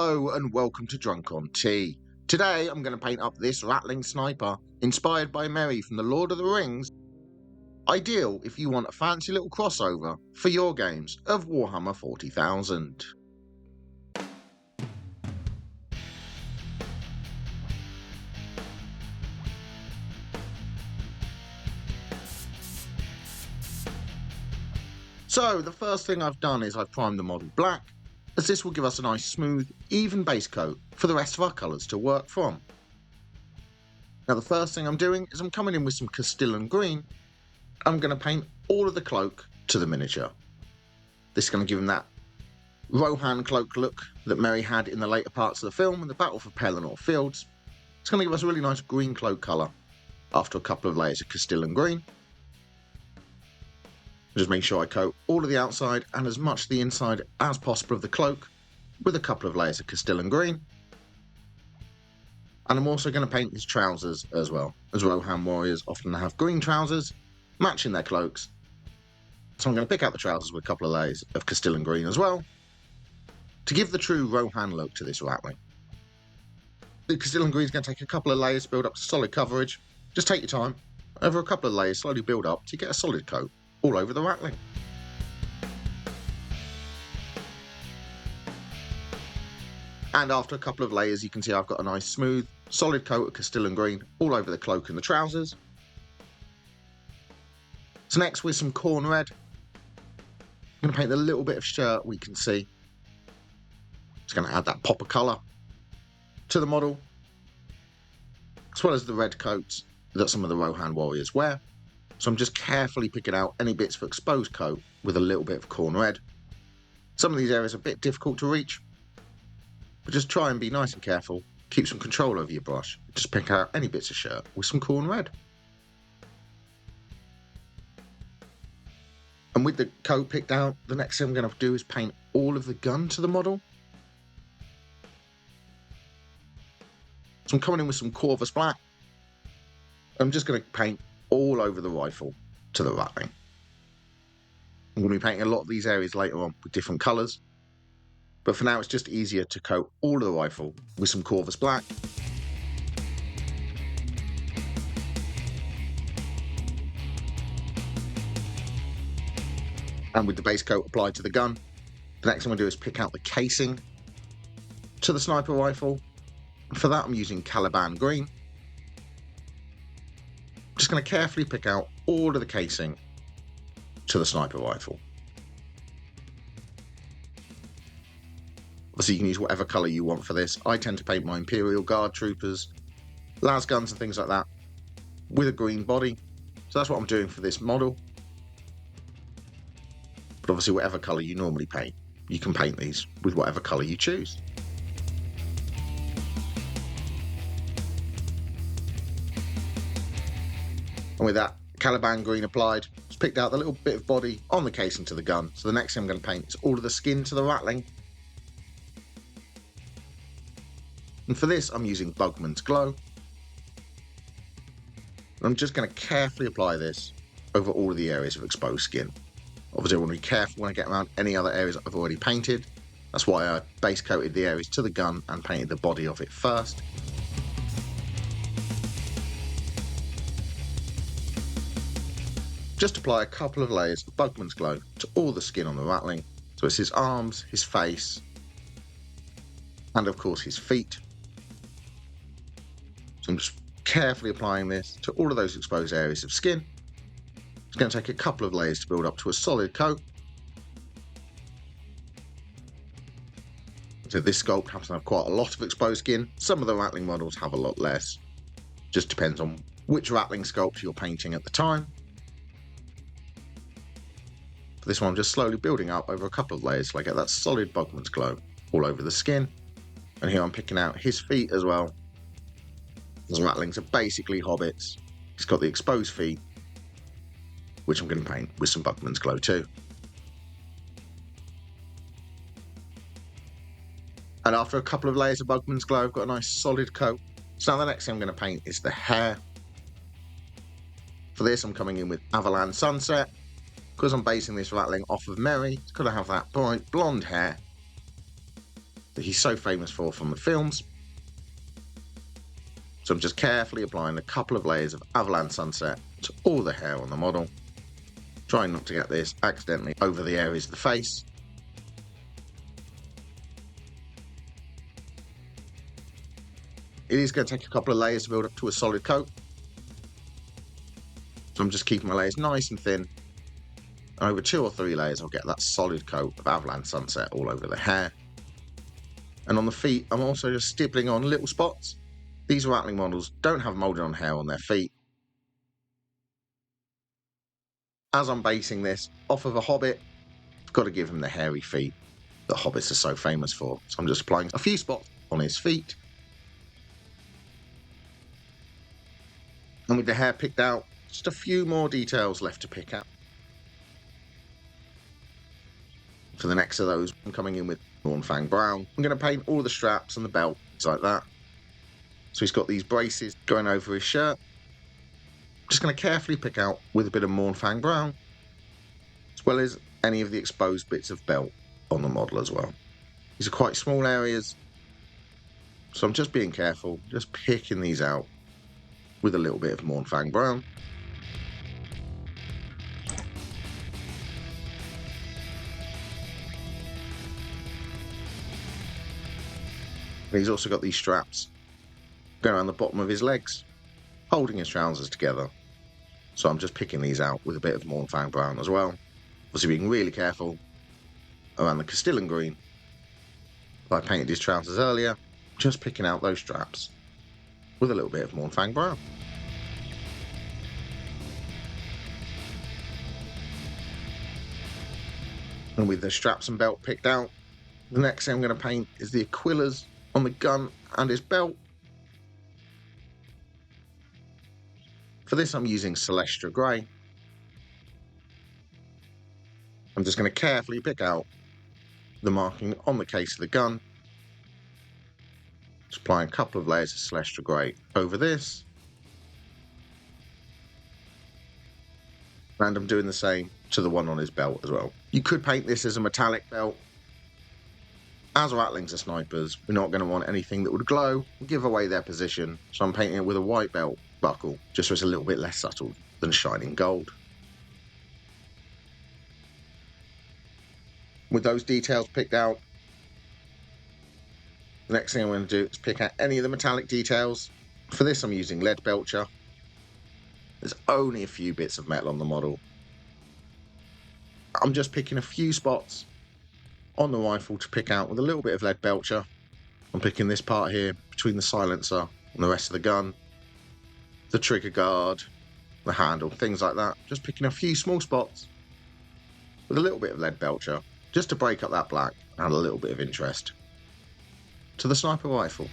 Hello and welcome to Drunk on Tea. Today I'm going to paint up this Ratling Sniper, inspired by Merry from the Lord of the Rings. Ideal if you want a fancy little crossover for your games of Warhammer 40,000. So the first thing I've done is I've primed the model black, as this will give us a nice smooth, even base coat for the rest of our colours to work from. Now the first thing I'm doing is I'm coming in with some Castilian green. I'm going to paint all of the cloak to the miniature. This is going to give him that Rohan cloak look that Merry had in the later parts of the film in the Battle for Pelennor Fields. It's going to give us a really nice green cloak colour after a couple of layers of Castilian green. Just make sure I coat all of the outside and as much of the inside as possible of the cloak with a couple of layers of Castilian green. And I'm also going to paint his trousers as well, as Rohan warriors often have green trousers matching their cloaks. So I'm going to pick out the trousers with a couple of layers of Castilian green as well to give the true Rohan look to this Ratling. The Castilian green is going to take a couple of layers to build up to solid coverage. Just take your time. Over a couple of layers, slowly build up to get a solid coat all over the Ratling. And after a couple of layers, you can see I've got a nice smooth, solid coat of Castilian green all over the cloak and the trousers. So next with some corn red, I'm going to paint the little bit of shirt we can see. Just going to add that pop of colour to the model, as well as the red coats that some of the Rohan warriors wear. So I'm just carefully picking out any bits for exposed coat with a little bit of corn red. Some of these areas are a bit difficult to reach, but just try and be nice and careful. Keep some control over your brush. Just pick out any bits of shirt with some corn red. And with the coat picked out, the next thing I'm going to do is paint all of the gun to the model. So I'm coming in with some Corvus black. I'm just going to paint all over the rifle to the Ratling. I'm going to be painting a lot of these areas later on with different colours, but for now it's just easier to coat all of the rifle with some Corvus black. And with the base coat applied to the gun, the next thing I'm going to do is pick out the casing to the sniper rifle. And for that I'm using Caliban green. Just going to carefully pick out all of the casing to the sniper rifle. Obviously you can use whatever colour you want for this. I tend to paint my Imperial Guard troopers, las guns and things like that with a green body. So that's what I'm doing for this model. But obviously whatever colour you normally paint, you can paint these with whatever colour you choose. And with that Caliban green applied, just picked out the little bit of body on the casing to the gun. So the next thing I'm going to paint is all of the skin to the Ratling. And for this I'm using Bugman's Glow. And I'm just going to carefully apply this over all of the areas of exposed skin. Obviously I want to be careful when I get around any other areas I've already painted. That's why I base coated the areas to the gun and painted the body of it first. Just apply a couple of layers of Bugman's Glow to all the skin on the Ratling. So it's his arms, his face, and of course his feet. So I'm just carefully applying this to all of those exposed areas of skin. It's going to take a couple of layers to build up to a solid coat. So this sculpt happens to have quite a lot of exposed skin. Some of the Ratling models have a lot less. Just depends on which Ratling sculpt you're painting at the time. For this one I'm just slowly building up over a couple of layers till I get that solid Bugman's Glow all over the skin. And here I'm picking out his feet as well. Those Ratlings are basically hobbits. He's got the exposed feet, which I'm going to paint with some Bugman's Glow too. And after a couple of layers of Bugman's Glow, I've got a nice solid coat. So now the next thing I'm going to paint is the hair. For this I'm coming in with Avalan Sunset. Because I'm basing this Ratling off of Merry, it's got to have that bright blonde hair. that he's so famous for from the films. So I'm just carefully applying a couple of layers of Avalanche Sunset to all the hair on the model, trying not to get this accidentally over the areas of the face. It is going to take a couple of layers to build up to a solid coat. So I'm just keeping my layers nice and thin. And over 2 or 3 layers, I'll get that solid coat of Avalanche Sunset all over the hair. And on the feet, I'm also just stippling on little spots. These Ratling models don't have moulded on hair on their feet. As I'm basing this off of a Hobbit, I've got to give him the hairy feet that Hobbits are so famous for. So I'm just applying a few spots on his feet. And with the hair picked out, just a few more details left to pick out. For the next of those, I'm coming in with Mournfang Brown. I'm going to paint all the straps and the belt, things like that. So he's got these braces going over his shirt. I'm just going to carefully pick out with a bit of Mournfang Brown, as well as any of the exposed bits of belt on the model as well. These are quite small areas, so I'm just being careful, just picking these out with a little bit of Mournfang Brown. And he's also got these straps going around the bottom of his legs, holding his trousers together. So I'm just picking these out with a bit of Mournfang Brown as well. Obviously being really careful around the Castillan Green. I painted his trousers earlier, just picking out those straps with a little bit of Mournfang Brown. And with the straps and belt picked out, the next thing I'm going to paint is the Aquillas on the gun and his belt. For this I'm using Celestra Grey. I'm just going to carefully pick out the marking on the case of the gun. Just applying a couple of layers of Celestra Grey over this. And I'm doing the same to the one on his belt as well. You could paint this as a metallic belt. As Ratlings are snipers, we're not going to want anything that would glow and give away their position, so I'm painting it with a white belt buckle, just so it's a little bit less subtle than shining gold. With those details picked out, the next thing I'm going to do is pick out any of the metallic details. For this I'm using lead belcher. There's only a few bits of metal on the model. I'm just picking a few spots on the rifle to pick out with a little bit of lead belcher. I'm picking this part here between the silencer and the rest of the gun, the trigger guard, the handle, things like that. Just picking a few small spots with a little bit of lead belcher just to break up that black and add a little bit of interest to the sniper rifle.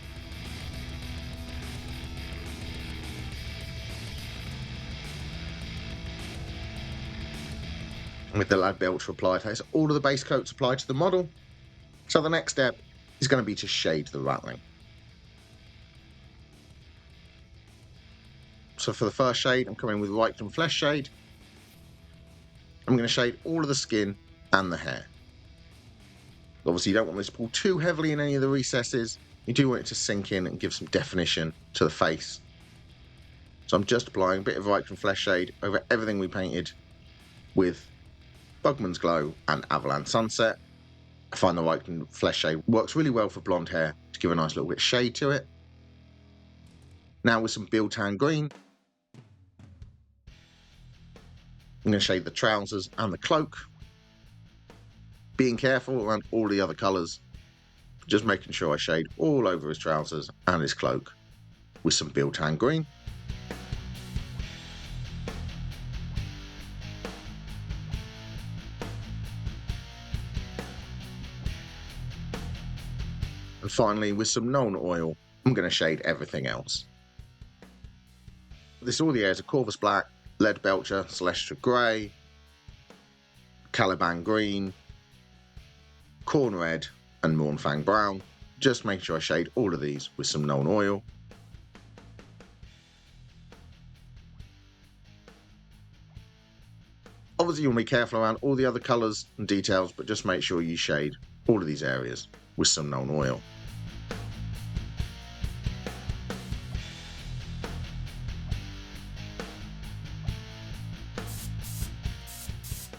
With the lead belcher applied, has all of the base coats applied to the model. So the next step is going to be to shade the Ratling. So for the first shade, I'm coming with Ratling Flesh Shade. I'm going to shade all of the skin and the hair. Obviously, you don't want this to pull too heavily in any of the recesses. You do want it to sink in and give some definition to the face. So I'm just applying a bit of Ratling Flesh Shade over everything we painted with Bugman's Glow and Avalanche Sunset. I find the Ratling Flesh Shade works really well for blonde hair to give a nice little bit of shade to it. Now with some Biltan Green, I'm going to shade the trousers and the cloak. Being careful around all the other colours, just making sure I shade all over his trousers and his cloak with some Biltan Green. And finally, with some Nuln Oil, I'm going to shade everything else. This all the areas of Corvus Black, Lead Belcher, Celestra Grey, Caliban Green, Corn Red and Mournfang Brown. Just make sure I shade all of these with some Nuln Oil. Obviously you want to be careful around all the other colours and details, but just make sure you shade all of these areas with some known oil.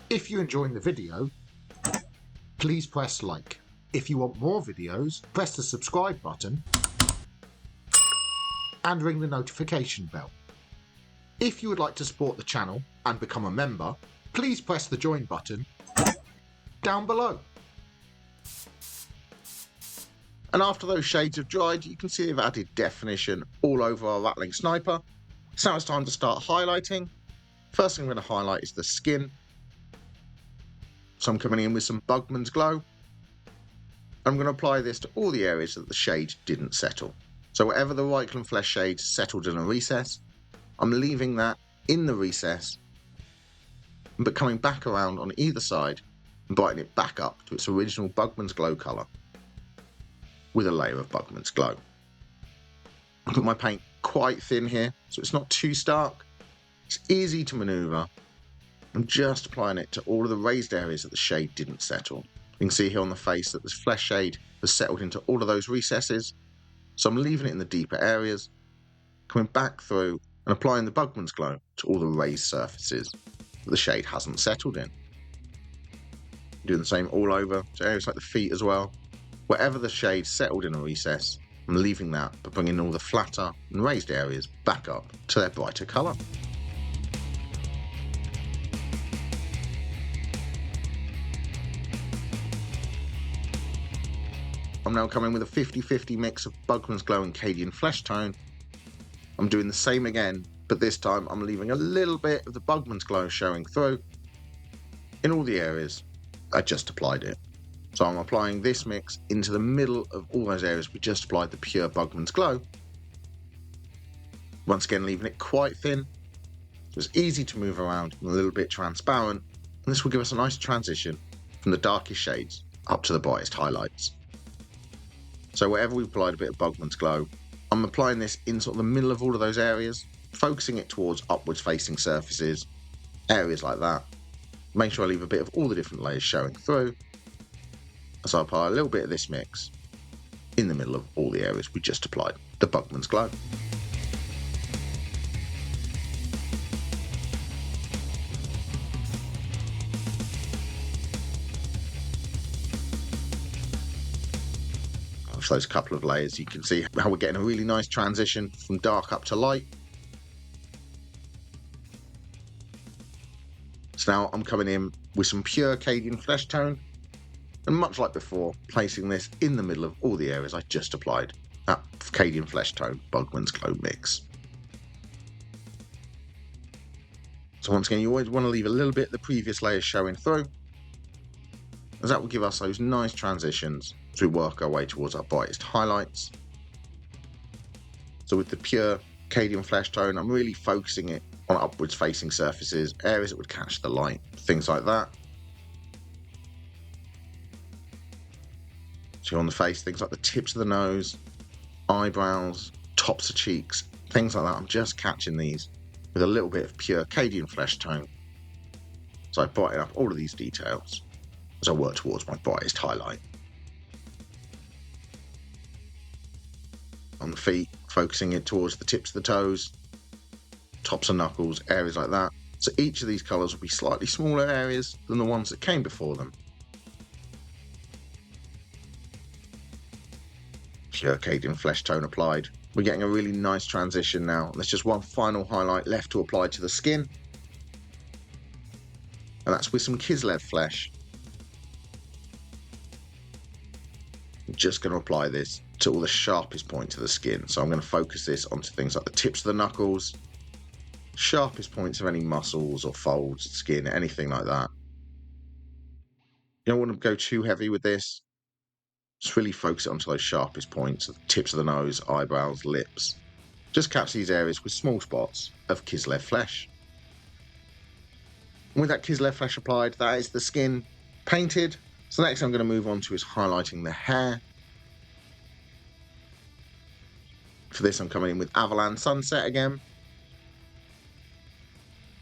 If you're enjoying the video, please press like. If you want more videos, press the subscribe button and ring the notification bell. If you would like to support the channel and become a member, please press the join button down below. And after those shades have dried, you can see they've added definition all over our Ratling Sniper. So now it's time to start highlighting. First thing I'm going to highlight is the skin. So I'm coming in with some Bugman's Glow. I'm going to apply this to all the areas that the shade didn't settle. So wherever the Ratling Flesh shade settled in a recess, I'm leaving that in the recess, but coming back around on either side and brightening it back up to its original Bugman's Glow colour with a layer of Bugman's Glow. I put my paint quite thin here, so it's not too stark. It's easy to manoeuvre. I'm just applying it to all of the raised areas that the shade didn't settle. You can see here on the face that this flesh shade has settled into all of those recesses, so I'm leaving it in the deeper areas, coming back through and applying the Bugman's Glow to all the raised surfaces that the shade hasn't settled in. Doing the same all over to areas like the feet as well. Wherever the shade settled in a recess, I'm leaving that, but bringing all the flatter and raised areas back up to their brighter colour. I'm now coming with a 50-50 mix of Bugman's Glow and Cadian Flesh Tone. I'm doing the same again, but this time I'm leaving a little bit of the Bugman's Glow showing through in all the areas I just applied it. So I'm applying this mix into the middle of all those areas we just applied the pure Bugman's Glow. Once again, leaving it quite thin, so it's easy to move around and a little bit transparent, and this will give us a nice transition from the darkest shades up to the brightest highlights. So wherever we've applied a bit of Bugman's Glow, I'm applying this in sort of the middle of all of those areas, focusing it towards upwards facing surfaces, areas like that. Make sure I leave a bit of all the different layers showing through. So I apply a little bit of this mix in the middle of all the areas we just applied the Bugman's Glow. After those couple of layers, you can see how we're getting a really nice transition from dark up to light. So now I'm coming in with some pure Cadian Flesh Tone, and much like before, placing this in the middle of all the areas I just applied that Cadian Flesh Tone Bugman's Glow mix. So once again, you always want to leave a little bit of the previous layers showing through, as that will give us those nice transitions as we work our way towards our brightest highlights. So with the pure Cadian Flesh Tone, I'm really focusing it on upwards facing surfaces, areas that would catch the light, things like that. So on the face, things like the tips of the nose, eyebrows, tops of cheeks, things like that. I'm just catching these with a little bit of pure Cadian Flesh Tone. So I brighten up all of these details as I work towards my brightest highlight. On the feet, focusing it towards the tips of the toes, tops of knuckles, areas like that. So each of these colours will be slightly smaller areas than the ones that came before them. Pure Cadian Flesh Tone applied. We're getting a really nice transition now. There's just one final highlight left to apply to the skin, and that's with some Kislev Flesh. I'm just going to apply this to all the sharpest points of the skin. So I'm going to focus this onto things like the tips of the knuckles, sharpest points of any muscles or folds, skin, anything like that. You don't want to go too heavy with this. Just really focus it onto those sharpest points, the tips of the nose, eyebrows, lips. Just catch these areas with small spots of Kislev Flesh. And with that Kislev Flesh applied, that is the skin painted. So next I'm going to move on to is highlighting the hair. For this I'm coming in with Avalan Sunset again.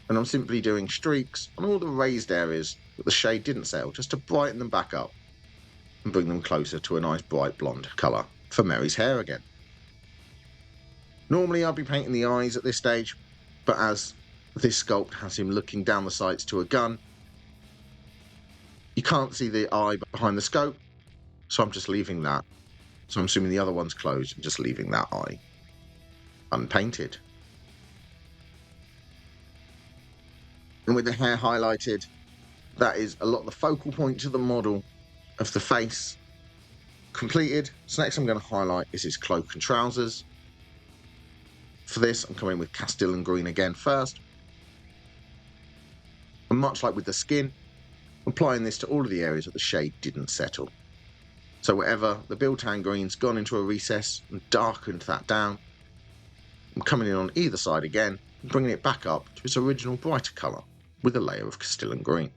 And I'm simply doing streaks on all the raised areas that the shade didn't settle, just to brighten them back up. and bring them closer to a nice bright blonde colour for Merry's hair again. Normally I'd be painting the eyes at this stage, but as this sculpt has him looking down the sights to a gun, you can't see the eye behind the scope, so I'm just leaving that. So I'm assuming the other one's closed and just leaving that eye unpainted. And with the hair highlighted, that is a lot of the focal points of the model of the face completed. So next I'm going to highlight is his cloak and trousers. For this, I'm coming with Castilian green again first. And much like with the skin, I'm applying this to all of the areas that the shade didn't settle. So wherever the Biltan green's gone into a recess and darkened that down, I'm coming in on either side again and bringing it back up to its original brighter colour with a layer of Castilian green.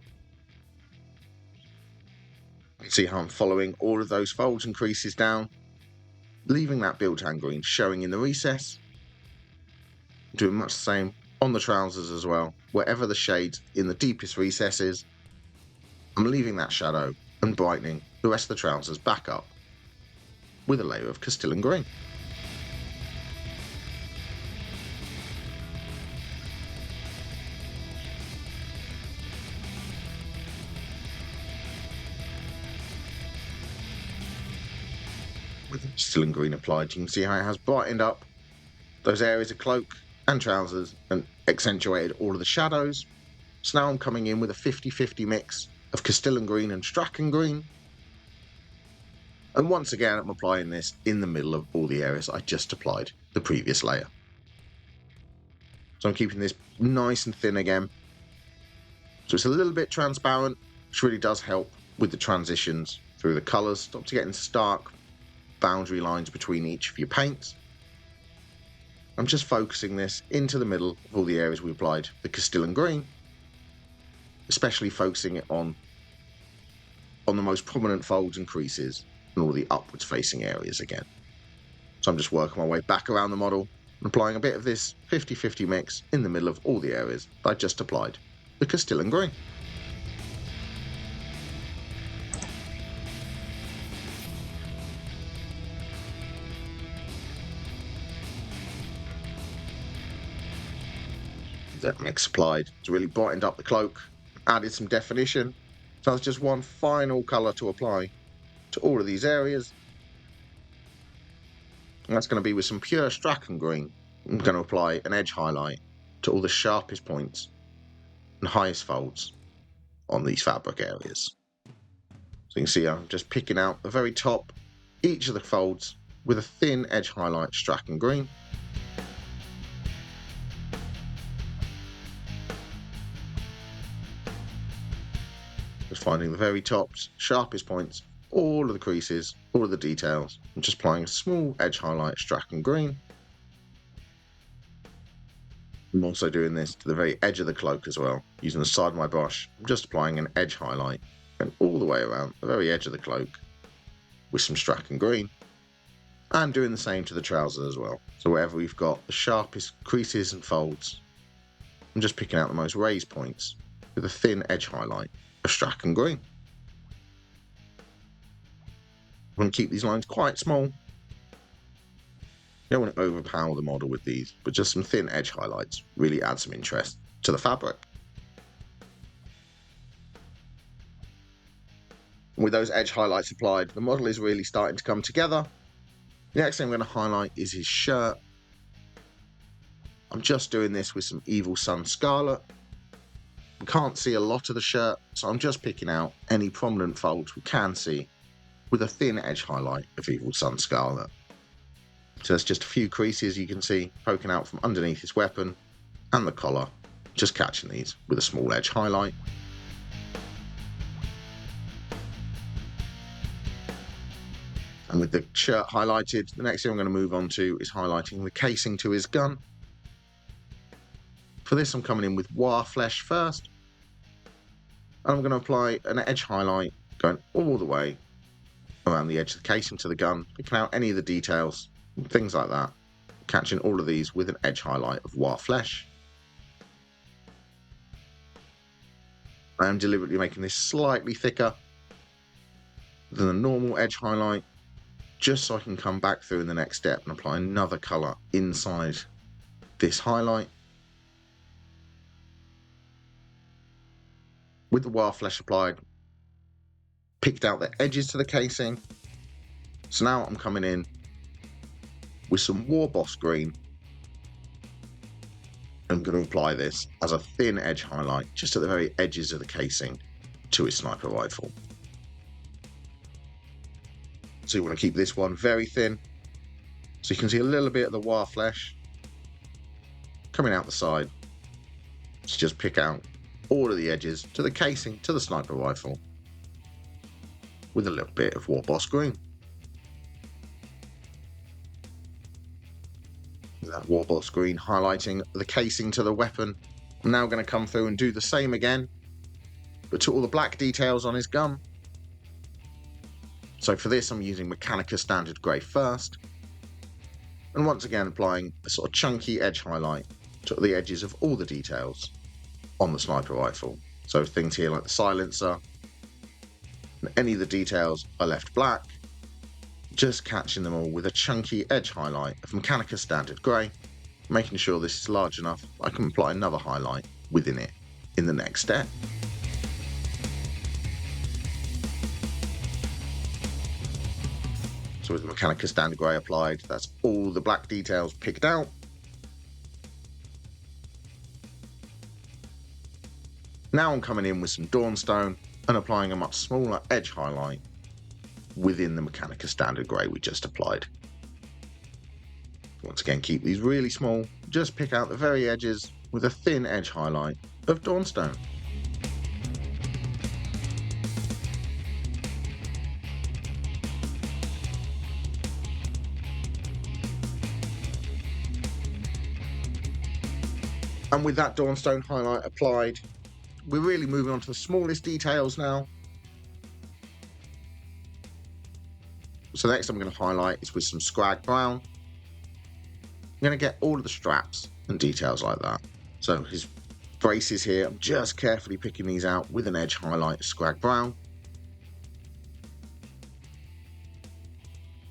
You can see how I'm following all of those folds and creases down, leaving that Biltan green showing in the recess. Doing much the same on the trousers as well. Wherever the shades in the deepest recesses, I'm leaving that shadow and brightening the rest of the trousers back up with a layer of Castilian green. With the Castilian green applied, you can see how it has brightened up those areas of cloak and trousers and accentuated all of the shadows. So now I'm coming in with a 50-50 mix of Castilian green and Strachan green. And once again, I'm applying this in the middle of all the areas I just applied the previous layer. So I'm keeping this nice and thin again. So it's a little bit transparent, which really does help with the transitions through the colours. Stop to get into stark boundary lines between each of your paints. I'm just focusing this into the middle of all the areas we applied the Castilian green, especially focusing it on the most prominent folds and creases and all the upwards facing areas again. So I'm just working my way back around the model and applying a bit of this 50-50 mix in the middle of all the areas that I just applied the Castilian green. That mix applied, it's really brightened up the cloak, added some definition. So there's just one final colour to apply to all of these areas. And that's going to be with some pure Strachan green. I'm going to apply an edge highlight to all the sharpest points and highest folds on these fabric areas. So you can see I'm just picking out the very top, each of the folds with a thin edge highlight Strachan green. Just finding the very tops, sharpest points, all of the creases, all of the details. I'm just applying a small edge highlight Strachan green. I'm also doing this to the very edge of the cloak as well, using the side of my brush. I'm just applying an edge highlight and all the way around the very edge of the cloak with some Strachan green. And doing the same to the trousers as well. So wherever we've got the sharpest creases and folds, I'm just picking out the most raised points with a thin edge highlight of Strachan green. I'm going to keep these lines quite small. You don't want to overpower the model with these, but just some thin edge highlights really add some interest to the fabric. With those edge highlights applied, the model is really starting to come together. The next thing I'm going to highlight is his shirt. I'm just doing this with some Evil Sun Scarlet. We can't see a lot of the shirt, so I'm just picking out any prominent folds we can see with a thin edge highlight of Evil Sun Scarlet. So there's just a few creases you can see poking out from underneath his weapon and the collar, just catching these with a small edge highlight. And with the shirt highlighted, the next thing I'm going to move on to is highlighting the casing to his gun. For this, I'm coming in with War Flesh first. And I'm going to apply an edge highlight going all the way around the edge of the casing to the gun, picking out any of the details, things like that, catching all of these with an edge highlight of War Flesh. I am deliberately making this slightly thicker than the normal edge highlight, just so I can come back through in the next step and apply another colour inside this highlight. With the wire flesh applied, picked out the edges to the casing. So now I'm coming in with some War Boss green. I'm going to apply this as a thin edge highlight just at the very edges of the casing to his sniper rifle. So you want to keep this one very thin, so you can see a little bit of the wire flesh coming out the side. So just pick out all of the edges to the casing to the sniper rifle with a little bit of War Boss green. That War Boss green highlighting the casing to the weapon. I'm now going to come through and do the same again, but to all the black details on his gun. So for this I'm using Mechanica Standard Grey first, and once again applying a sort of chunky edge highlight to the edges of all the details on the sniper rifle. So things here like the silencer, and any of the details are left black, just catching them all with a chunky edge highlight of Mechanica Standard Grey, making sure this is large enough I can apply another highlight within it in the next step. So with the Mechanica Standard Grey applied, that's all the black details picked out. Now I'm coming in with some Dawnstone and applying a much smaller edge highlight within the Mechanica Standard Grey we just applied. Once again, keep these really small, just pick out the very edges with a thin edge highlight of Dawnstone. And with that Dawnstone highlight applied, we're really moving on to the smallest details now. So next I'm going to highlight is with some Scrag Brown. I'm going to get all of the straps and details like that. So his braces here, I'm just carefully picking these out with an edge highlight of Scrag Brown.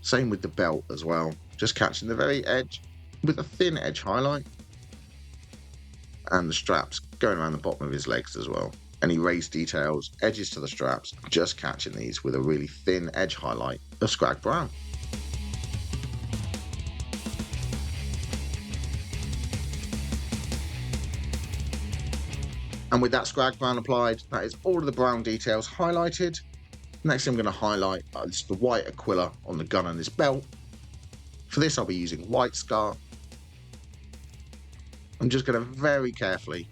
Same with the belt as well, just catching the very edge with a thin edge highlight. And the straps going around the bottom of his legs as well. Any raised details, edges to the straps, just catching these with a really thin edge highlight of Scrag Brown. And with that Scrag Brown applied, that is all of the brown details highlighted. Next I'm going to highlight is the white Aquila on the gun and his belt. For this I'll be using White Scar. I'm just going to very carefully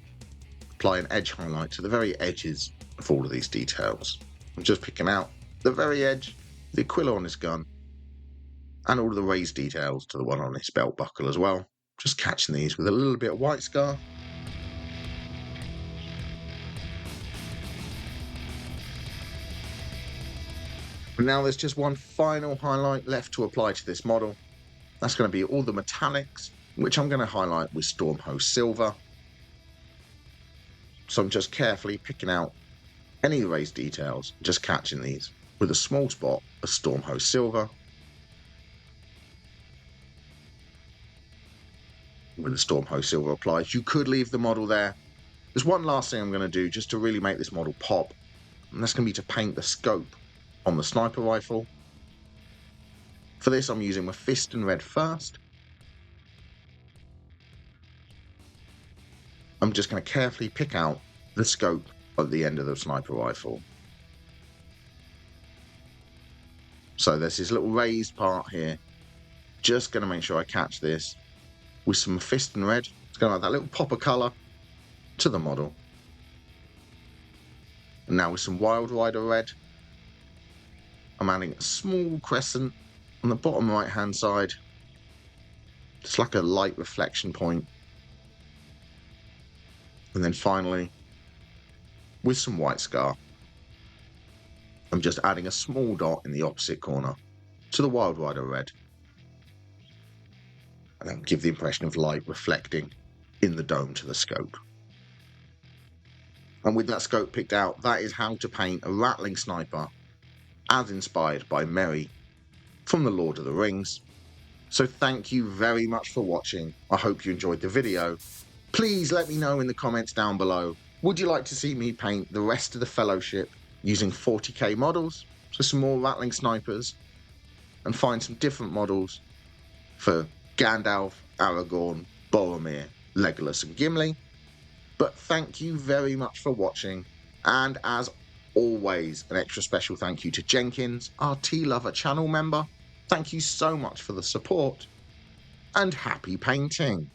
apply an edge highlight to the very edges of all of these details. I'm just picking out the very edge, the Aquila on his gun, and all of the raised details to the one on his belt buckle as well. Just catching these with a little bit of White Scar. And now there's just one final highlight left to apply to this model. That's going to be all the metallics, which I'm going to highlight with Stormhost Silver. So I'm just carefully picking out any raised details, just catching these with a small spot of Stormhost Silver. With the Stormhost Silver applied, you could leave the model there. There's one last thing I'm going to do just to really make this model pop, and that's going to be to paint the scope on the sniper rifle. For this I'm using Mephiston Red first. I'm just going to carefully pick out the scope at the end of the sniper rifle. So there's this little raised part here. Just going to make sure I catch this with some Mephiston Red. It's going to add that little pop of colour to the model. And now with some Wild Rider Red, I'm adding a small crescent on the bottom right hand side. Just like a light reflection point. And then finally, with some White Scar, I'm just adding a small dot in the opposite corner to the Wild Rider Red. And that'll give the impression of light reflecting in the dome to the scope. And with that scope picked out, that is how to paint a Ratling Sniper as inspired by Merry from The Lord of the Rings. So thank you very much for watching. I hope you enjoyed the video. Please let me know in the comments down below, would you like to see me paint the rest of the Fellowship using 40k models, so some more Ratling Snipers, and find some different models for Gandalf, Aragorn, Boromir, Legolas and Gimli. But thank you very much for watching, and as always, an extra special thank you to Jenkins, our Tea Lover channel member. Thank you so much for the support, and happy painting!